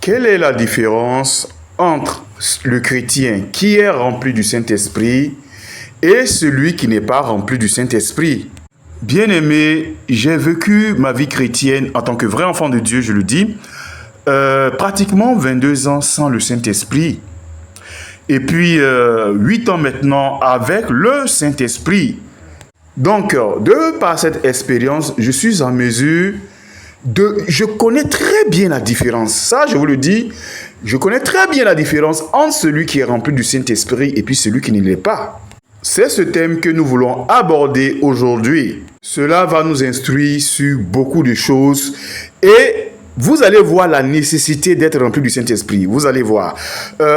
Quelle est la différence entre le chrétien qui est rempli du Saint-Esprit et celui qui n'est pas rempli du Saint-Esprit? Bien-aimé, j'ai vécu ma vie chrétienne en tant que vrai enfant de Dieu, je le dis, pratiquement 22 ans sans le Saint-Esprit. Et puis 8 ans maintenant avec le Saint-Esprit. Donc, par cette expérience, je suis en mesure je connais très bien la différence. Ça, je vous le dis, je connais très bien la différence entre celui qui est rempli du Saint-Esprit et puis celui qui ne l'est pas. C'est ce thème que nous voulons aborder aujourd'hui. Cela va nous instruire sur beaucoup de choses et vous allez voir la nécessité d'être rempli du Saint-Esprit. Vous allez voir.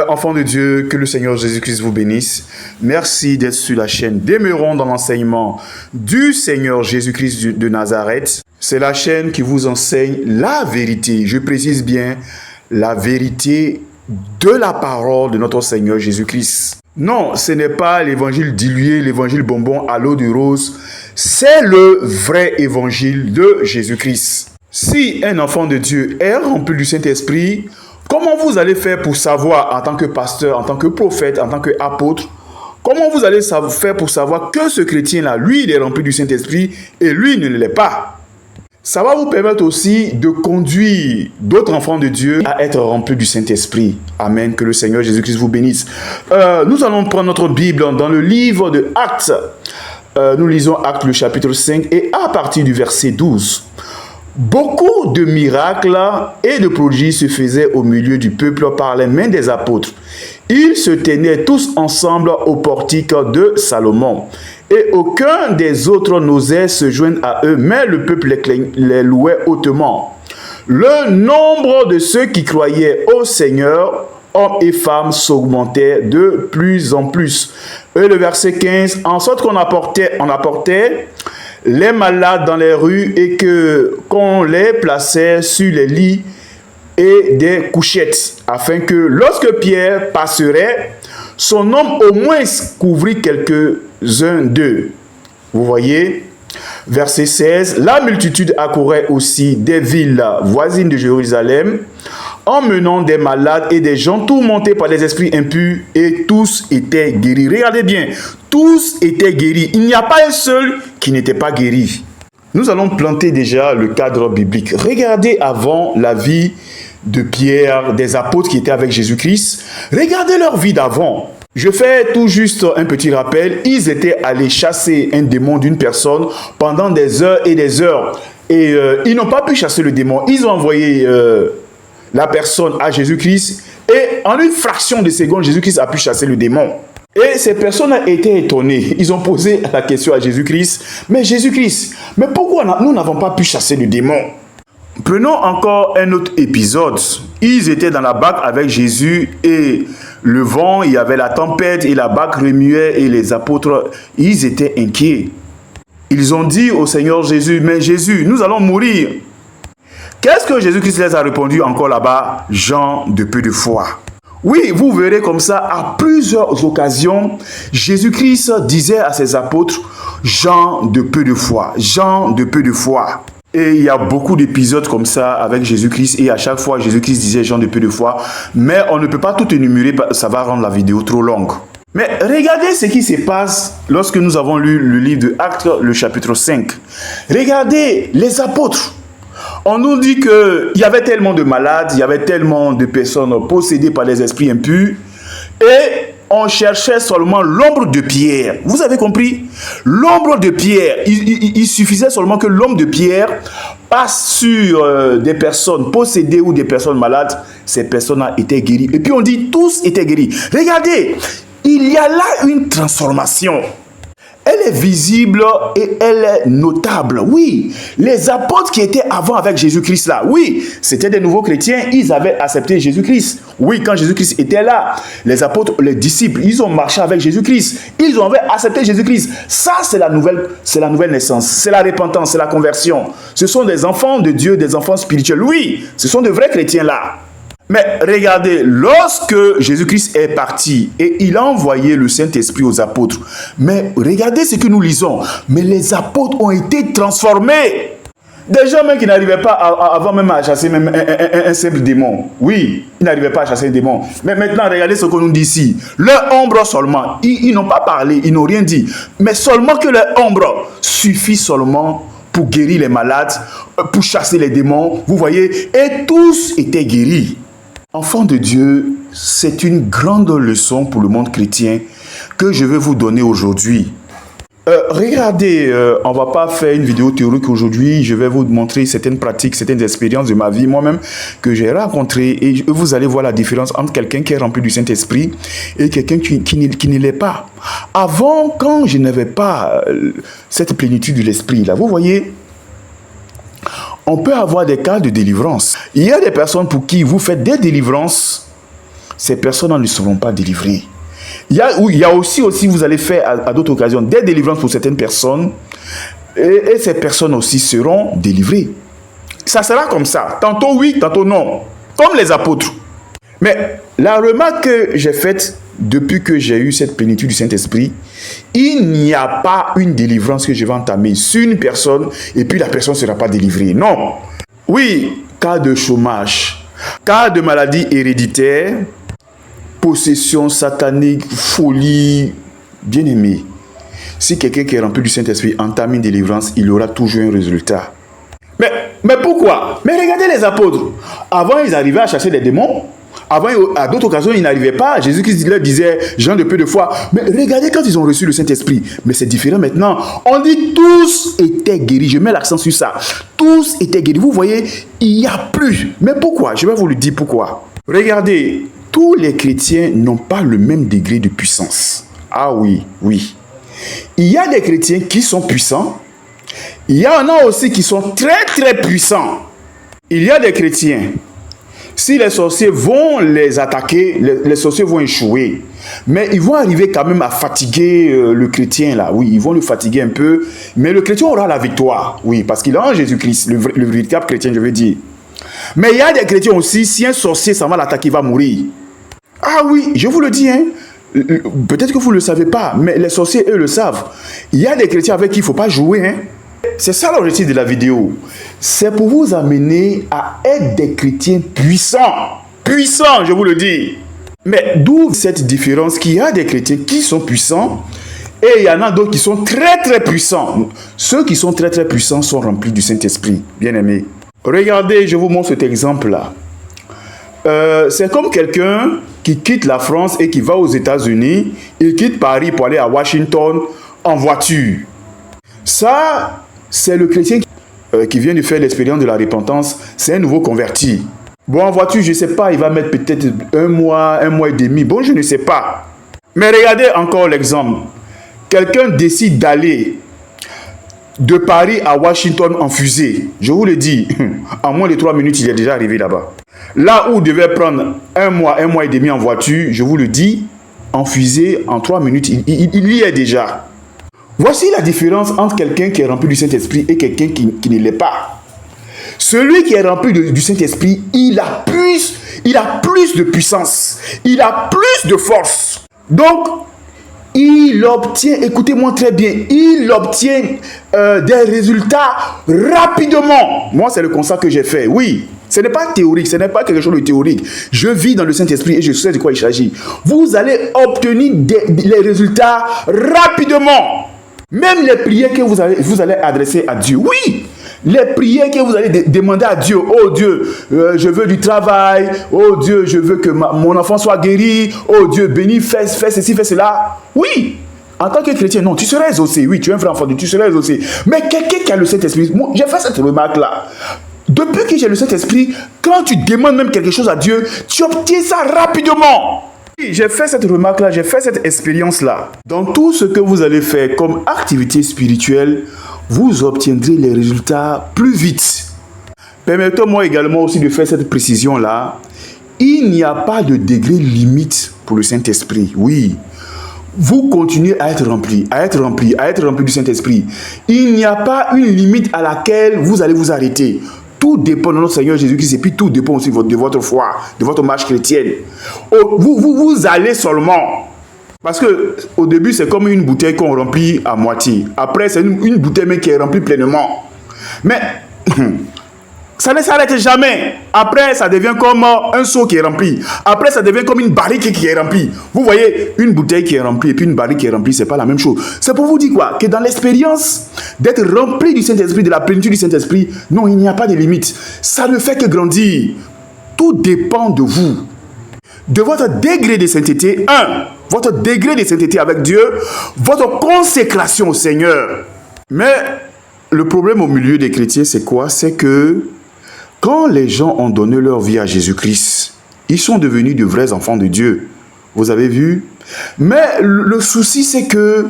Enfants de Dieu, que le Seigneur Jésus-Christ vous bénisse. Merci d'être sur la chaîne. Demeurons dans l'enseignement du Seigneur Jésus-Christ de Nazareth. C'est la chaîne qui vous enseigne la vérité. Je précise bien la vérité de la parole de notre Seigneur Jésus-Christ. Non, ce n'est pas l'évangile dilué, l'évangile bonbon à l'eau de rose. C'est le vrai évangile de Jésus-Christ. Si un enfant de Dieu est rempli du Saint-Esprit, comment vous allez faire pour savoir en tant que pasteur, en tant que prophète, en tant qu'apôtre, comment vous allez faire pour savoir que ce chrétien-là, lui, il est rempli du Saint-Esprit et lui, il ne l'est pas? Ça va vous permettre aussi de conduire d'autres enfants de Dieu à être remplis du Saint-Esprit. Amen. Que le Seigneur Jésus-Christ vous bénisse. Nous allons prendre notre Bible dans le livre de Actes. Nous lisons Actes, le chapitre 5, et à partir du verset 12. Beaucoup de miracles et de prodiges se faisaient au milieu du peuple par les mains des apôtres. Ils se tenaient tous ensemble au portique de Salomon. Et aucun des autres n'osait se joindre à eux, mais le peuple les louait hautement. Le nombre de ceux qui croyaient au Seigneur, hommes et femmes, s'augmentait de plus en plus. Et le verset 15, en sorte qu'on apportait les malades dans les rues et qu'on les plaçait sur les lits et des couchettes, afin que lorsque Pierre passerait, son homme au moins couvrit quelques-uns d'eux. Vous voyez, verset 16, la multitude accourait aussi des villes voisines de Jérusalem, emmenant des malades et des gens tourmentés par des esprits impurs, et tous étaient guéris. Regardez bien, tous étaient guéris. Il n'y a pas un seul qui n'était pas guéri. Nous allons planter déjà le cadre biblique. Regardez avant la vie de Pierre, des apôtres qui étaient avec Jésus-Christ. Regardez leur vie d'avant. Je fais tout juste un petit rappel. Ils étaient allés chasser un démon d'une personne pendant des heures et des heures. Et ils n'ont pas pu chasser le démon. Ils ont envoyé la personne à Jésus-Christ. Et en une fraction de seconde, Jésus-Christ a pu chasser le démon. Et ces personnes ont été étonnées. Ils ont posé la question à Jésus-Christ. Mais Jésus-Christ, mais pourquoi nous n'avons pas pu chasser le démon? Prenons encore un autre épisode. Ils étaient dans la barque avec Jésus et le vent, il y avait la tempête et la barque remuait et les apôtres, ils étaient inquiets. Ils ont dit au Seigneur Jésus, mais Jésus, nous allons mourir. Qu'est-ce que Jésus-Christ les a répondu encore là-bas? Gens de peu de foi. Oui, vous verrez comme ça, à plusieurs occasions, Jésus-Christ disait à ses apôtres, gens de peu de foi, gens de peu de foi. Et il y a beaucoup d'épisodes comme ça avec Jésus-Christ. Et à chaque fois, Jésus-Christ disait gens de peu de foi. Mais on ne peut pas tout énumérer, ça va rendre la vidéo trop longue. Mais regardez ce qui se passe lorsque nous avons lu le livre de Actes, le chapitre 5. Regardez les apôtres. On nous dit qu'il y avait tellement de malades, il y avait tellement de personnes possédées par les esprits impurs. Et on cherchait seulement l'ombre de Pierre. Vous avez compris? L'ombre de Pierre. Il suffisait seulement que l'ombre de Pierre passe sur des personnes possédées ou des personnes malades. Ces personnes étaient guéries. Et puis on dit tous étaient guéris. Regardez, il y a là une transformation. Elle est visible et elle est notable. Oui, les apôtres qui étaient avant avec Jésus-Christ là, oui, c'était des nouveaux chrétiens, ils avaient accepté Jésus-Christ. Oui, quand Jésus-Christ était là, les apôtres, les disciples, ils ont marché avec Jésus-Christ. Ils ont accepté Jésus-Christ. Ça, c'est la nouvelle naissance, c'est la repentance, c'est la conversion. Ce sont des enfants de Dieu, des enfants spirituels. Oui, ce sont de vrais chrétiens là. Mais regardez, lorsque Jésus-Christ est parti et il a envoyé le Saint-Esprit aux apôtres, mais regardez ce que nous lisons. Mais les apôtres ont été transformés. Des gens même qui n'arrivaient pas avant même à chasser même un simple démon. Oui, ils n'arrivaient pas à chasser un démon. Mais maintenant, regardez ce qu'on nous dit ici. Leur ombre seulement, ils n'ont pas parlé, ils n'ont rien dit. Mais seulement que leur ombre suffit seulement pour guérir les malades, pour chasser les démons. Vous voyez, et tous étaient guéris. Enfants de Dieu, c'est une grande leçon pour le monde chrétien que je vais vous donner aujourd'hui. Regardez, on ne va pas faire une vidéo théorique aujourd'hui. Je vais vous montrer certaines pratiques, certaines expériences de ma vie moi-même que j'ai rencontrées. Et vous allez voir la différence entre quelqu'un qui est rempli du Saint-Esprit et quelqu'un qui ne l'est pas. Avant, quand je n'avais pas cette plénitude de l'Esprit, là, vous voyez, on peut avoir des cas de délivrance. Il y a des personnes pour qui vous faites des délivrances. Ces personnes ne seront pas délivrées. Il y a aussi, vous allez faire à d'autres occasions des délivrances pour certaines personnes et ces personnes aussi seront délivrées. Ça sera comme ça. Tantôt oui, tantôt non. Comme les apôtres. Mais la remarque que j'ai faite depuis que j'ai eu cette plénitude du Saint-Esprit, il n'y a pas une délivrance que je vais entamer sur une personne et puis la personne ne sera pas délivrée. Non. Oui, cas de chômage, cas de maladie héréditaire, possession satanique, folie, bien-aimé. Si quelqu'un qui est rempli du Saint-Esprit entame une délivrance, il aura toujours un résultat. Mais pourquoi? Mais regardez les apôtres. Avant, ils arrivaient à chasser des démons. Avant, à d'autres occasions, ils n'arrivaient pas. Jésus-Christ leur disait, gens de peu de foi. Mais regardez quand ils ont reçu le Saint-Esprit. Mais c'est différent maintenant. On dit tous étaient guéris. Je mets l'accent sur ça. Tous étaient guéris. Vous voyez, il n'y a plus. Mais pourquoi? Je vais vous le dire pourquoi. Regardez. Tous les chrétiens n'ont pas le même degré de puissance. Ah oui, oui. Il y a des chrétiens qui sont puissants. Il y en a aussi qui sont très très puissants. Il y a des chrétiens. Si les sorciers vont les attaquer, les sorciers vont échouer. Mais ils vont arriver quand même à fatiguer le chrétien là. Oui, ils vont le fatiguer un peu. Mais le chrétien aura la victoire. Oui, parce qu'il est en Jésus-Christ, le véritable chrétien, je veux dire. Mais il y a des chrétiens aussi, si un sorcier s'en va l'attaquer, il va mourir. Ah oui, je vous le dis, hein. Peut-être que vous ne le savez pas, mais les sorciers, eux, le savent. Il y a des chrétiens avec qui il ne faut pas jouer. Hein. C'est ça l'objectif de la vidéo. C'est pour vous amener à être des chrétiens puissants. Puissants, je vous le dis. Mais d'où cette différence qu'il y a des chrétiens qui sont puissants et il y en a d'autres qui sont très très puissants. Ceux qui sont très très puissants sont remplis du Saint-Esprit, bien aimés. Regardez, je vous montre cet exemple-là. C'est comme quelqu'un qui quitte la France et qui va aux États-Unis. Il quitte Paris pour aller à Washington en voiture. Ça, c'est le chrétien qui vient de faire l'expérience de la repentance. C'est un nouveau converti. Bon, en voiture, je ne sais pas, il va mettre peut-être un mois et demi. Bon, je ne sais pas. Mais regardez encore l'exemple. Quelqu'un décide d'aller de Paris à Washington en fusée. Je vous le dis, en moins de 3 minutes, il est déjà arrivé là-bas. Là où il devait prendre un mois et demi en voiture, je vous le dis, en fusée, en 3 minutes, il y est déjà. Voici la différence entre quelqu'un qui est rempli du Saint-Esprit et quelqu'un qui ne l'est pas. Celui qui est rempli du Saint-Esprit, il a plus de puissance, il a plus de force. Donc, il obtient, écoutez-moi très bien, il obtient des résultats rapidement. Moi, c'est le constat que j'ai fait, oui. Ce n'est pas théorique, ce n'est pas quelque chose de théorique. Je vis dans le Saint-Esprit et je sais de quoi il s'agit. Vous allez obtenir les résultats rapidement. Même les prières que vous allez adresser à Dieu, oui. Les prières que vous allez demander à Dieu. Oh Dieu, je veux du travail. Oh Dieu, je veux que mon enfant soit guéri. Oh Dieu, bénis, fais ceci, fais cela. Oui. En tant que chrétien, non, tu seras exaucé. Oui, tu es un frère enfant de Dieu, tu seras exaucé. Mais quelqu'un qui a le Saint-Esprit, moi, j'ai fait cette remarque-là. Depuis que j'ai le Saint-Esprit, quand tu demandes même quelque chose à Dieu, tu obtiens ça rapidement. Oui, j'ai fait cette remarque-là, j'ai fait cette expérience-là. Dans tout ce que vous allez faire comme activité spirituelle, vous obtiendrez les résultats plus vite. Permettez-moi également aussi de faire cette précision-là. Il n'y a pas de degré limite pour le Saint-Esprit. Oui. Vous continuez à être rempli, à être rempli du Saint-Esprit. Il n'y a pas une limite à laquelle vous allez vous arrêter. Tout dépend de notre Seigneur Jésus-Christ et puis tout dépend aussi de votre foi, de votre marche chrétienne. Vous allez seulement. Parce que au début, c'est comme une bouteille qu'on remplit à moitié. Après, c'est une bouteille mais qui est remplie pleinement. Mais ça ne s'arrête jamais. Après, ça devient comme un seau qui est rempli. Après, ça devient comme une barrique qui est remplie. Vous voyez, une bouteille qui est remplie et puis une barrique qui est remplie, c'est pas la même chose. C'est pour vous dire quoi? Que dans l'expérience d'être rempli du Saint-Esprit, de la plénitude du Saint-Esprit, non, il n'y a pas de limite. Ça ne fait que grandir. Tout dépend de vous. De votre degré de sainteté, votre degré de sainteté avec Dieu, votre consécration au Seigneur. Mais le problème au milieu des chrétiens, c'est quoi? C'est que quand les gens ont donné leur vie à Jésus-Christ, ils sont devenus de vrais enfants de Dieu. Vous avez vu? Mais le souci, c'est que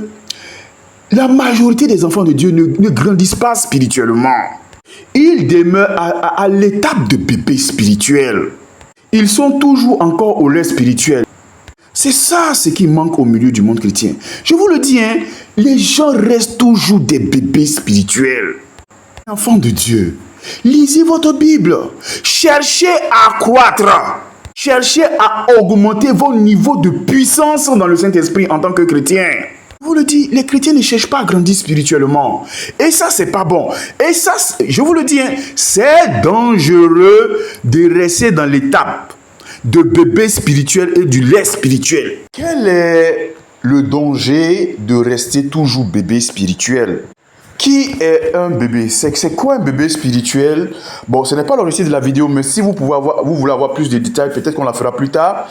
la majorité des enfants de Dieu ne grandissent pas spirituellement. Ils demeurent à l'étape de bébé spirituel. Ils sont toujours encore au lait spirituel. C'est ça ce qui manque au milieu du monde chrétien. Je vous le dis, hein, les gens restent toujours des bébés spirituels. Enfants de Dieu, lisez votre Bible. Cherchez à croître. Cherchez à augmenter vos niveaux de puissance dans le Saint-Esprit en tant que chrétien. Je vous le dis, les chrétiens ne cherchent pas à grandir spirituellement. Et ça, c'est pas bon. Et ça, je vous le dis, hein, c'est dangereux de rester dans l'étape de bébé spirituel et du lait spirituel. Quel est le danger de rester toujours bébé spirituel? Qui est un bébé? C'est quoi un bébé spirituel? Bon, ce n'est pas l'objectif de la vidéo, mais si vous voulez avoir plus de détails, peut-être qu'on la fera plus tard.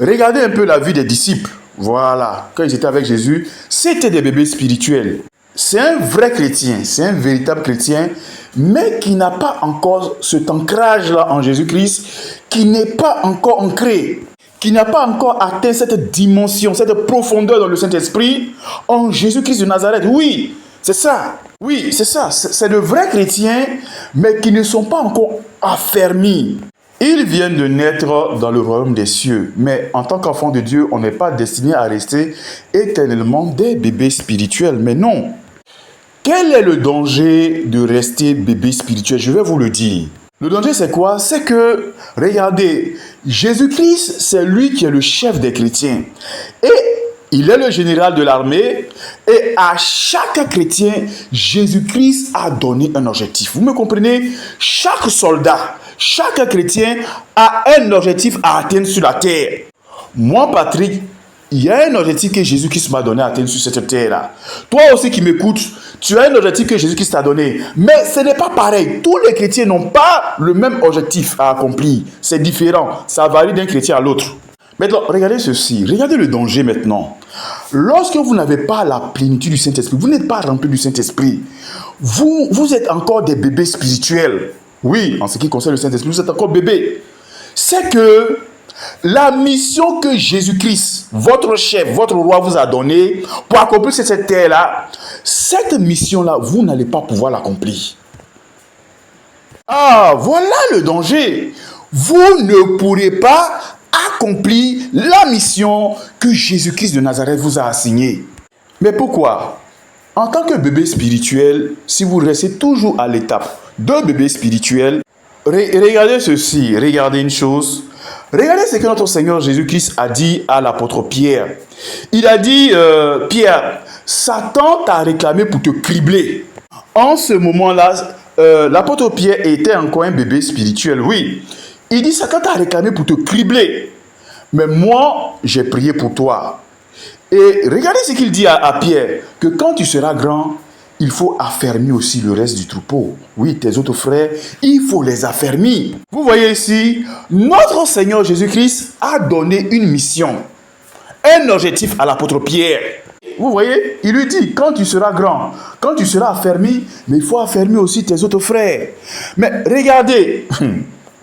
Regardez un peu la vie des disciples. Voilà, quand ils étaient avec Jésus, c'était des bébés spirituels. C'est un vrai chrétien, c'est un véritable chrétien, mais qui n'a pas encore cet ancrage-là en Jésus-Christ, qui n'est pas encore ancré, qui n'a pas encore atteint cette dimension, cette profondeur dans le Saint-Esprit en Jésus-Christ de Nazareth. Oui, c'est ça. Oui, c'est ça. C'est de vrais chrétiens, mais qui ne sont pas encore affermis. Ils viennent de naître dans le royaume des cieux, mais en tant qu'enfant de Dieu, on n'est pas destiné à rester éternellement des bébés spirituels. Mais non. Quel est le danger de rester bébé spirituel? Je vais vous le dire. Le danger, c'est quoi? C'est que, regardez, Jésus-Christ, c'est lui qui est le chef des chrétiens. Et il est le général de l'armée. Et à chaque chrétien, Jésus-Christ a donné un objectif. Vous me comprenez? Chaque soldat, chaque chrétien a un objectif à atteindre sur la terre. Moi, Patrick, il y a un objectif que Jésus-Christ m'a donné à atteindre sur cette terre-là. Toi aussi qui m'écoutes, tu as un objectif que Jésus-Christ t'a donné. Mais ce n'est pas pareil. Tous les chrétiens n'ont pas le même objectif à accomplir. C'est différent. Ça varie d'un chrétien à l'autre. Maintenant, regardez ceci. Regardez le danger maintenant. Lorsque vous n'avez pas la plénitude du Saint-Esprit, vous n'êtes pas rempli du Saint-Esprit, vous êtes encore des bébés spirituels. Oui, en ce qui concerne le Saint-Esprit, vous êtes encore bébé. C'est que la mission que Jésus-Christ, votre chef, votre roi vous a donnée pour accomplir cette terre-là, cette mission-là, vous n'allez pas pouvoir l'accomplir. Ah, voilà le danger. Vous ne pourrez pas accomplir la mission que Jésus-Christ de Nazareth vous a assignée. Mais pourquoi? En tant que bébé spirituel, si vous restez toujours à l'étape de bébé spirituel, regardez ceci, regardez une chose. Regardez ce que notre Seigneur Jésus-Christ a dit à l'apôtre Pierre. Il a dit, Pierre, Satan t'a réclamé pour te cribler. En ce moment-là, l'apôtre Pierre était encore un bébé spirituel, oui. Il dit, Satan t'a réclamé pour te cribler. Mais moi, j'ai prié pour toi. Et regardez ce qu'il dit à Pierre, que quand tu seras grand, il faut affermir aussi le reste du troupeau. Oui, tes autres frères, il faut les affermir. Vous voyez ici, notre Seigneur Jésus-Christ a donné une mission, un objectif à l'apôtre Pierre. Vous voyez, il lui dit, quand tu seras grand, quand tu seras affermi, mais il faut affermir aussi tes autres frères. Mais regardez,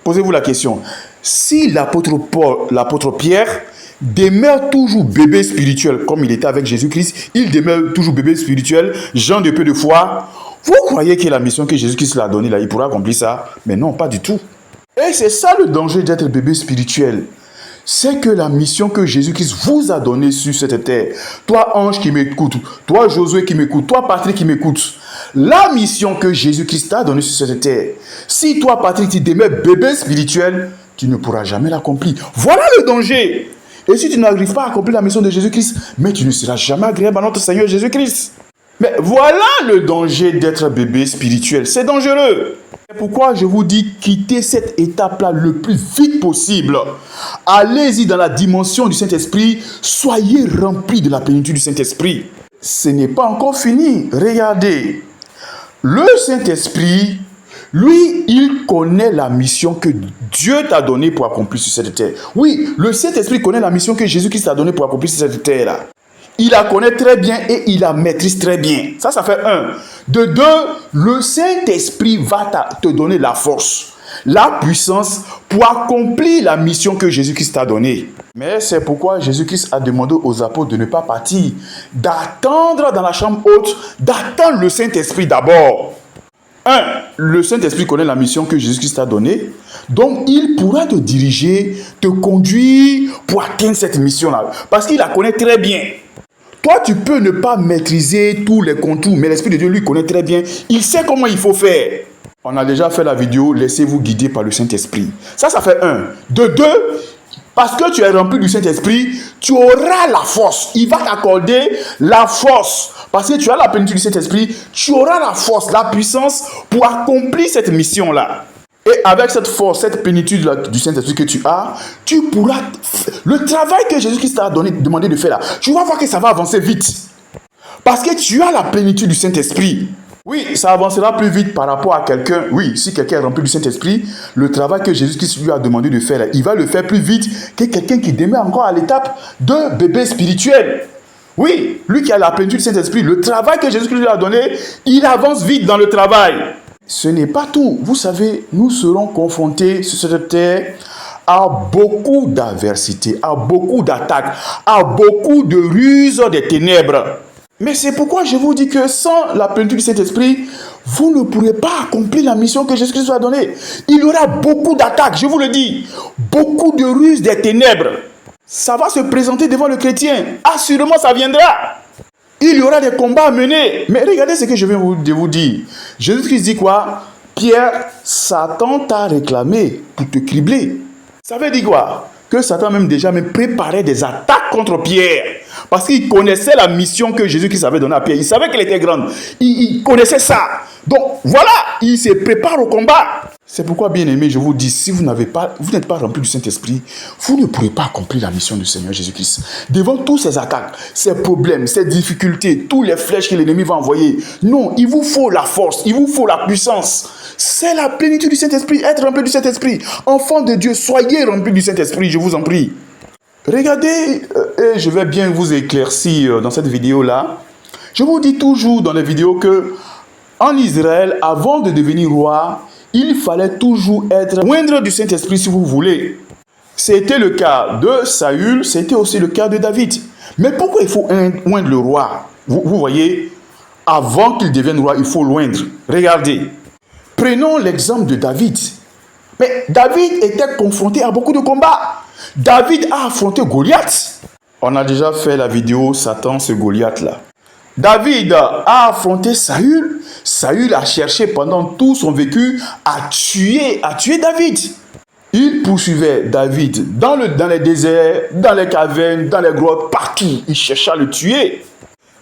posez-vous la question, si l'apôtre Pierre demeure toujours bébé spirituel, comme il était avec Jésus-Christ, il demeure toujours bébé spirituel, gens de peu de foi, vous croyez que la mission que Jésus-Christ l'a donnée, là, il pourra accomplir ça? Mais non, pas du tout. Et c'est ça le danger d'être bébé spirituel. C'est que la mission que Jésus-Christ vous a donnée sur cette terre, toi Ange qui m'écoute, toi Josué qui m'écoute, toi Patrick qui m'écoute, la mission que Jésus-Christ t'a donnée sur cette terre, si toi Patrick tu demeures bébé spirituel, tu ne pourras jamais l'accomplir. Voilà le danger. Et si tu n'arrives pas à accomplir la mission de Jésus-Christ, mais tu ne seras jamais agréable à notre Seigneur Jésus-Christ. Mais voilà le danger d'être bébé spirituel. C'est dangereux. Pourquoi je vous dis quittez cette étape-là le plus vite possible. Allez-y dans la dimension du Saint-Esprit. Soyez remplis de la plénitude du Saint-Esprit. Ce n'est pas encore fini. Regardez. Le Saint-Esprit, lui, il connaît la mission que Dieu t'a donnée pour accomplir sur cette terre. Oui, le Saint-Esprit connaît la mission que Jésus-Christ t'a donnée pour accomplir sur cette terre-là. Il la connaît très bien et il la maîtrise très bien. Ça fait un. De deux, le Saint-Esprit va te donner la force, la puissance pour accomplir la mission que Jésus-Christ t'a donnée. Mais c'est pourquoi Jésus-Christ a demandé aux apôtres de ne pas partir, d'attendre dans la chambre haute, d'attendre le Saint-Esprit d'abord. Le Saint-Esprit connaît la mission que Jésus-Christ t'a donnée, donc il pourra te diriger, te conduire pour atteindre cette mission-là, parce qu'il la connaît très bien. Toi, tu peux ne pas maîtriser tous les contours, mais l'Esprit de Dieu, lui, connaît très bien. Il sait comment il faut faire. On a déjà fait la vidéo, laissez-vous guider par le Saint-Esprit. Ça fait un. De deux, parce que tu es rempli du Saint-Esprit, tu auras la force. Il va t'accorder la force. Parce que tu as la plénitude du Saint-Esprit, tu auras la force, la puissance pour accomplir cette mission-là. Et avec cette force, cette plénitude du Saint-Esprit que tu as, tu pourras... Le travail que Jésus-Christ t'a demandé de faire là, tu vas voir que ça va avancer vite. Parce que tu as la plénitude du Saint-Esprit. Oui, ça avancera plus vite par rapport à quelqu'un. Oui, si quelqu'un est rempli du Saint-Esprit, le travail que Jésus-Christ lui a demandé de faire là, il va le faire plus vite que quelqu'un qui demeure encore à l'étape de bébé spirituel. Oui, lui qui a la plénitude du Saint-Esprit, le travail que Jésus-Christ lui a donné, il avance vite dans le travail. Ce n'est pas tout. Vous savez, nous serons confrontés sur cette terre à beaucoup d'adversités, à beaucoup d'attaques, à beaucoup de ruses des ténèbres. Mais c'est pourquoi je vous dis que sans la plénitude du Saint-Esprit, vous ne pourrez pas accomplir la mission que Jésus-Christ vous a donnée. Il y aura beaucoup d'attaques, je vous le dis. Beaucoup de ruses des ténèbres. Ça va se présenter devant le chrétien. Assurément, ça viendra. Il y aura des combats à mener. Mais regardez ce que je viens de vous dire. Jésus-Christ dit quoi? Pierre, Satan t'a réclamé pour te cribler. Ça veut dire quoi? Que Satan même préparait des attaques contre Pierre. Parce qu'il connaissait la mission que Jésus-Christ avait donnée à Pierre. Il savait qu'elle était grande. Il connaissait ça. Donc voilà, il se prépare au combat. C'est pourquoi, bien aimé, je vous dis, si vous n'êtes pas rempli du Saint-Esprit, vous ne pourrez pas accomplir la mission du Seigneur Jésus-Christ. Devant tous ces attaques, ces problèmes, ces difficultés, tous les flèches que l'ennemi va envoyer, non, il vous faut la force, il vous faut la puissance. C'est la plénitude du Saint-Esprit, être rempli du Saint-Esprit. Enfants de Dieu, soyez remplis du Saint-Esprit, je vous en prie. Regardez, et je vais bien vous éclaircir dans cette vidéo-là. Je vous dis toujours dans les vidéos que en Israël, avant de devenir roi, il fallait toujours être moindre du Saint-Esprit si vous voulez. C'était le cas de Saül, c'était aussi le cas de David. Mais pourquoi il faut oindre le roi? Vous voyez, avant qu'il devienne roi, il faut l'oindre. Regardez, prenons l'exemple de David. Mais David était confronté à beaucoup de combats. David a affronté Goliath. On a déjà fait la vidéo Satan, ce Goliath-là. David a affronté Saül. Saül a cherché pendant tout son vécu à tuer David. Il poursuivait David dans les déserts, dans les cavernes, dans les grottes, partout. Il cherchait à le tuer.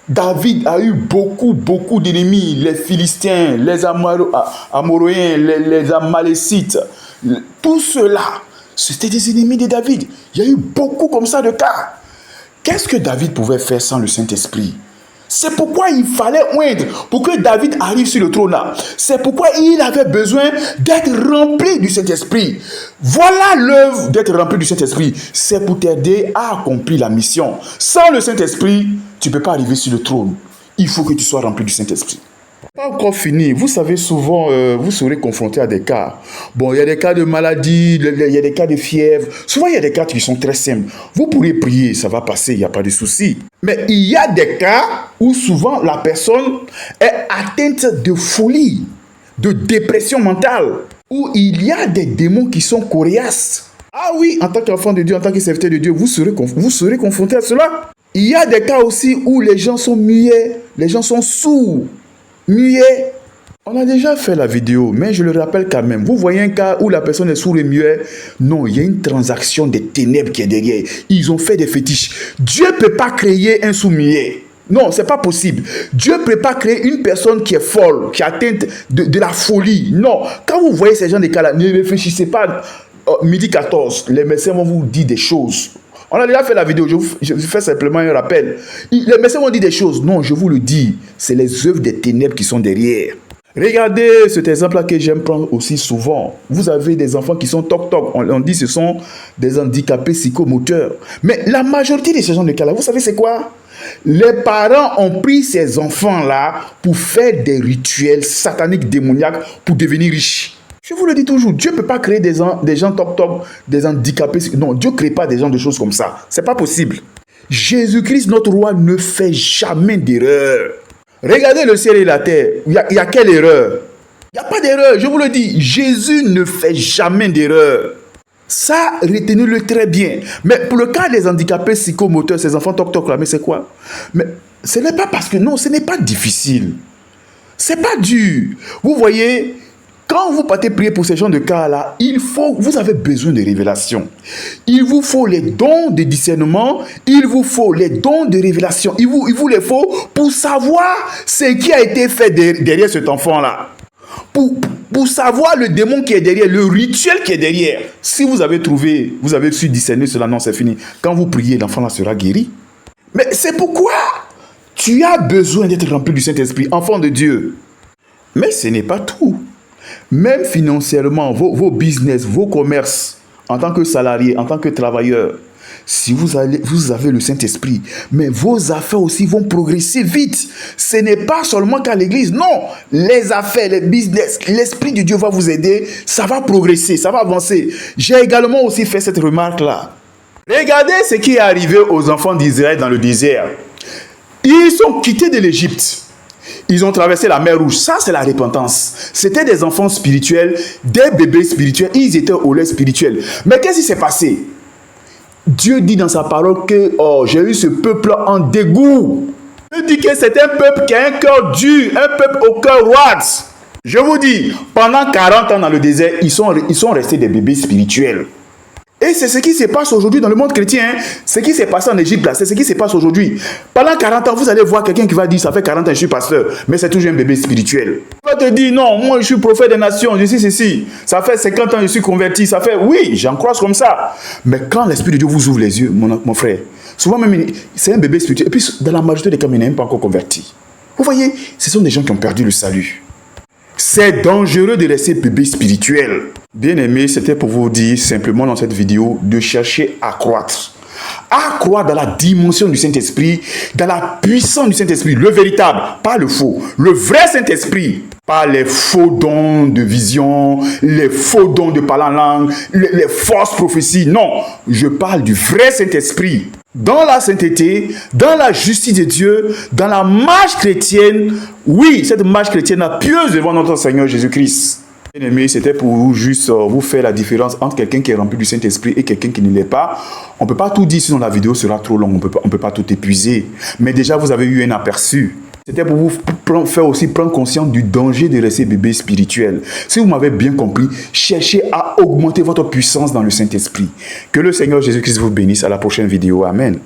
David a eu beaucoup d'ennemis. Les Philistins, les Amoréens, les Amalécites. Tout cela, c'était des ennemis de David. Il y a eu beaucoup comme ça de cas. Qu'est-ce que David pouvait faire sans le Saint-Esprit? C'est pourquoi il fallait oindre, pour que David arrive sur le trône là. C'est pourquoi il avait besoin d'être rempli du Saint-Esprit. Voilà l'œuvre d'être rempli du Saint-Esprit. C'est pour t'aider à accomplir la mission. Sans le Saint-Esprit, tu ne peux pas arriver sur le trône. Il faut que tu sois rempli du Saint-Esprit. Pas encore fini. Vous savez, souvent, vous serez confronté à des cas. Bon, il y a des cas de maladie, il y a des cas de fièvre. Souvent, il y a des cas qui sont très simples. Vous pourrez prier, ça va passer, il n'y a pas de souci. Mais il y a des cas où souvent la personne est atteinte de folie, de dépression mentale, où il y a des démons qui sont coriaces. Ah oui, en tant qu'enfant de Dieu, en tant que serviteur de Dieu, vous serez confronté à cela. Il y a des cas aussi où les gens sont muets, les gens sont sourds. Muet. On a déjà fait la vidéo, mais je le rappelle quand même. Vous voyez un cas où la personne est sourde et muet? Non, il y a une transaction des ténèbres qui est derrière. Ils ont fait des fétiches. Dieu ne peut pas créer un sourd muet. Non, c'est pas possible. Dieu ne peut pas créer une personne qui est folle, qui est atteinte de la folie. Non. Quand vous voyez ces gens de cas-là, ne réfléchissez pas. Midi 14, les médecins vont vous dire des choses. On a déjà fait la vidéo, je vous fais simplement un rappel. Les médecins vont dire des choses. Non, je vous le dis, c'est les œuvres des ténèbres qui sont derrière. Regardez cet exemple-là que j'aime prendre aussi souvent. Vous avez des enfants qui sont toc-toc. On dit que ce sont des handicapés psychomoteurs. Mais la majorité de ces gens de cas-là, vous savez c'est quoi? Les parents ont pris ces enfants-là pour faire des rituels sataniques, démoniaques, pour devenir riches. Je vous le dis toujours, Dieu ne peut pas créer des gens toc-toc, des handicapés. Non, Dieu ne crée pas des gens de choses comme ça. Ce n'est pas possible. Jésus-Christ, notre roi, ne fait jamais d'erreur. Regardez le ciel et la terre. Il y a quelle erreur? Il n'y a pas d'erreur, je vous le dis. Jésus ne fait jamais d'erreur. Ça, retenez-le très bien. Mais pour le cas des handicapés psychomoteurs, ces enfants toc-toc là, mais c'est quoi? Mais ce n'est pas parce que non, ce n'est pas difficile. Ce n'est pas dur. Vous voyez, quand vous partez prier pour ces gens de cas-là, vous avez besoin de révélation. Il vous faut les dons de discernement, il vous faut les dons de révélation. Il vous les faut pour savoir ce qui a été fait derrière cet enfant-là. Pour savoir le démon qui est derrière, le rituel qui est derrière. Si vous avez trouvé, vous avez su discerner cela, non, c'est fini. Quand vous priez, l'enfant-là sera guéri. Mais c'est pourquoi tu as besoin d'être rempli du Saint-Esprit, enfant de Dieu. Mais ce n'est pas tout. Même financièrement, vos business, vos commerces, en tant que salarié, en tant que travailleur, si vous avez le Saint-Esprit, mais vos affaires aussi vont progresser vite. Ce n'est pas seulement qu'à l'église, non. Les affaires, les business, l'Esprit de Dieu va vous aider, ça va progresser, ça va avancer. J'ai également aussi fait cette remarque-là. Regardez ce qui est arrivé aux enfants d'Israël dans le désert. Ils sont quittés de l'Égypte. Ils ont traversé la mer Rouge. Ça, c'est la repentance. C'était des enfants spirituels, des bébés spirituels. Ils étaient au lait spirituel. Mais qu'est-ce qui s'est passé? Dieu dit dans sa parole que j'ai eu ce peuple en dégoût. Dieu dit que c'est un peuple qui a un cœur dur, un peuple au cœur roide. Je vous dis, pendant 40 ans dans le désert, ils sont restés des bébés spirituels. Et c'est ce qui se passe aujourd'hui dans le monde chrétien. Ce qui s'est passé en Égypte, c'est ce qui se passe aujourd'hui. Pendant 40 ans, vous allez voir quelqu'un qui va dire, ça fait 40 ans, je suis pasteur, mais c'est toujours un bébé spirituel. Il va te dire, non, moi je suis prophète des nations, je suis ceci. Ça fait 50 ans, je suis converti. Ça fait, oui, j'en crois comme ça. Mais quand l'Esprit de Dieu vous ouvre les yeux, mon frère, souvent même, c'est un bébé spirituel. Et puis, dans la majorité des cas, il n'est même pas encore converti. Vous voyez, ce sont des gens qui ont perdu le salut. C'est dangereux de rester bébé spirituel. Bien aimé, c'était pour vous dire simplement dans cette vidéo de chercher à croître. À croître dans la dimension du Saint-Esprit, dans la puissance du Saint-Esprit, le véritable, pas le faux, le vrai Saint-Esprit. Pas les faux dons de vision, les faux dons de parler en langue, les fausses prophéties. Non, je parle du vrai Saint-Esprit. Dans la sainteté, dans la justice de Dieu, dans la marche chrétienne, oui, cette marche chrétienne a pieuse devant notre Seigneur Jésus-Christ. Bien aimé, c'était pour vous juste vous faire la différence entre quelqu'un qui est rempli du Saint-Esprit et quelqu'un qui ne l'est pas. On ne peut pas tout dire, sinon la vidéo sera trop longue, on ne peut pas tout épuiser. Mais déjà, vous avez eu un aperçu. C'était pour vous faire aussi prendre conscience du danger de rester bébé spirituel. Si vous m'avez bien compris, cherchez à augmenter votre puissance dans le Saint-Esprit. Que le Seigneur Jésus-Christ vous bénisse. À la prochaine vidéo. Amen.